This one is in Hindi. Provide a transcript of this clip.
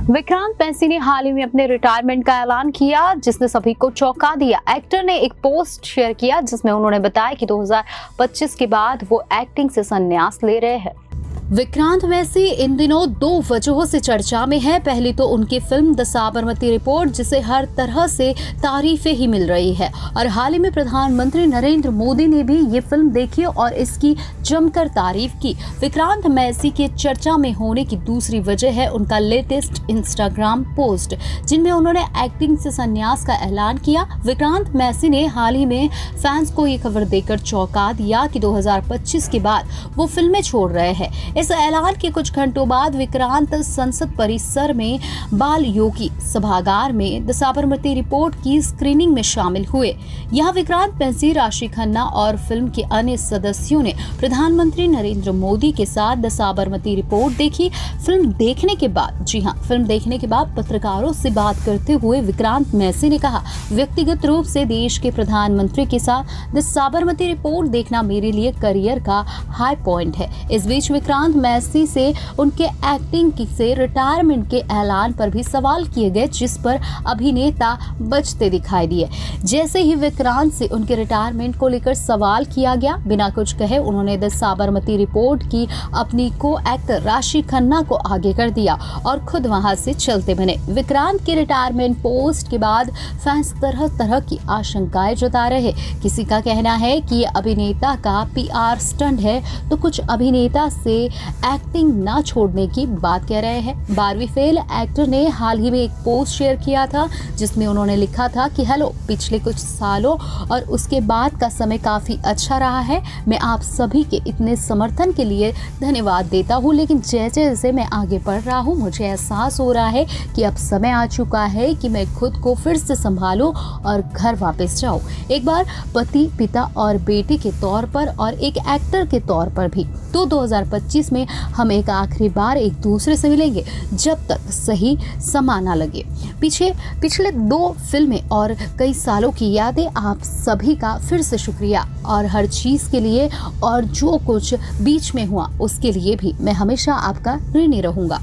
विक्रांत मैसी ने हाल ही में अपने रिटायरमेंट का ऐलान किया, जिसने सभी को चौंका दिया। एक्टर ने एक पोस्ट शेयर किया जिसमें उन्होंने बताया कि 2025 के बाद वो एक्टिंग से संन्यास ले रहे हैं। विक्रांत मैसी इन दिनों दो वजहों से चर्चा में है। पहली तो उनकी फिल्म द साबरमती रिपोर्ट, जिसे हर तरह से तारीफें ही मिल रही है, और हाल ही में प्रधानमंत्री नरेंद्र मोदी ने भी ये फिल्म देखी और इसकी जमकर तारीफ की। विक्रांत मैसी के चर्चा में होने की दूसरी वजह है उनका लेटेस्ट इंस्टाग्राम पोस्ट, जिनमें उन्होंने एक्टिंग से संन्यास का ऐलान किया। विक्रांत मैसी ने हाल ही में फैंस को ये खबर देकर चौंका दिया कि 2025 के बाद वो फिल्में छोड़ रहे हैं। इस ऐलान के कुछ घंटों बाद विक्रांत संसद परिसर में बाल योगी सभागार में द साबरमती रिपोर्ट की स्क्रीनिंग में शामिल हुए। यहाँ विक्रांत मैसी, राशि खन्ना और फिल्म के अन्य सदस्यों ने प्रधानमंत्री नरेंद्र मोदी के साथ द साबरमती रिपोर्ट देखी। फिल्म देखने के बाद पत्रकारों से बात करते हुए विक्रांत मैसी ने कहा, व्यक्तिगत रूप से देश के प्रधानमंत्री के साथ द साबरमती रिपोर्ट देखना मेरे लिए करियर का हाई पॉइंट है। इस बीच विक्रांत मैसी से उनके एक्टिंग से रिटायरमेंट के ऐलान पर भी सवाल किए गए, जिस पर अभिनेता बचते दिखाई दिए। जैसे ही विक्रांत से उनके रिटायरमेंट को लेकर सवाल किया गया, बिना कुछ कहे उन्होंने द साबरमती रिपोर्ट की अपनी को एक्टर राशि खन्ना को आगे कर दिया और खुद वहां से चलते बने। विक्रांत के रिटायरमेंट पोस्ट के बाद फैंस तरह तरह की आशंकाएं जता रहे। किसी का कहना है कि ये अभिनेता का PR स्टंट है, तो कुछ अभिनेता से एक्टिंग ना छोड़ने की बात कह रहे हैं। 12वीं फेल एक्टर ने हाल ही में एक पोस्ट शेयर किया था, जिसमें उन्होंने लिखा था कि हेलो, पिछले कुछ सालों और उसके बाद का समय काफी अच्छा रहा है। मैं आप सभी के इतने समर्थन के लिए धन्यवाद देता हूँ, लेकिन जैसे जैसे मैं आगे बढ़ रहा हूँ मुझे एहसास हो रहा है कि अब समय आ चुका है कि मैं खुद को फिर से संभालूं और घर वापस जाऊं, एक बार पति, पिता और बेटे के तौर पर और एक एक्टर के तौर पर भी। तो 2025 में हम एक आखिरी बार एक दूसरे से मिलेंगे, जब तक सही समा ना लगे। पिछले 2 फिल्में और कई सालों की यादें, आप सभी का फिर से शुक्रिया, और हर चीज़ के लिए और जो कुछ बीच में हुआ उसके लिए भी मैं हमेशा आपका ऋणी रहूंगा।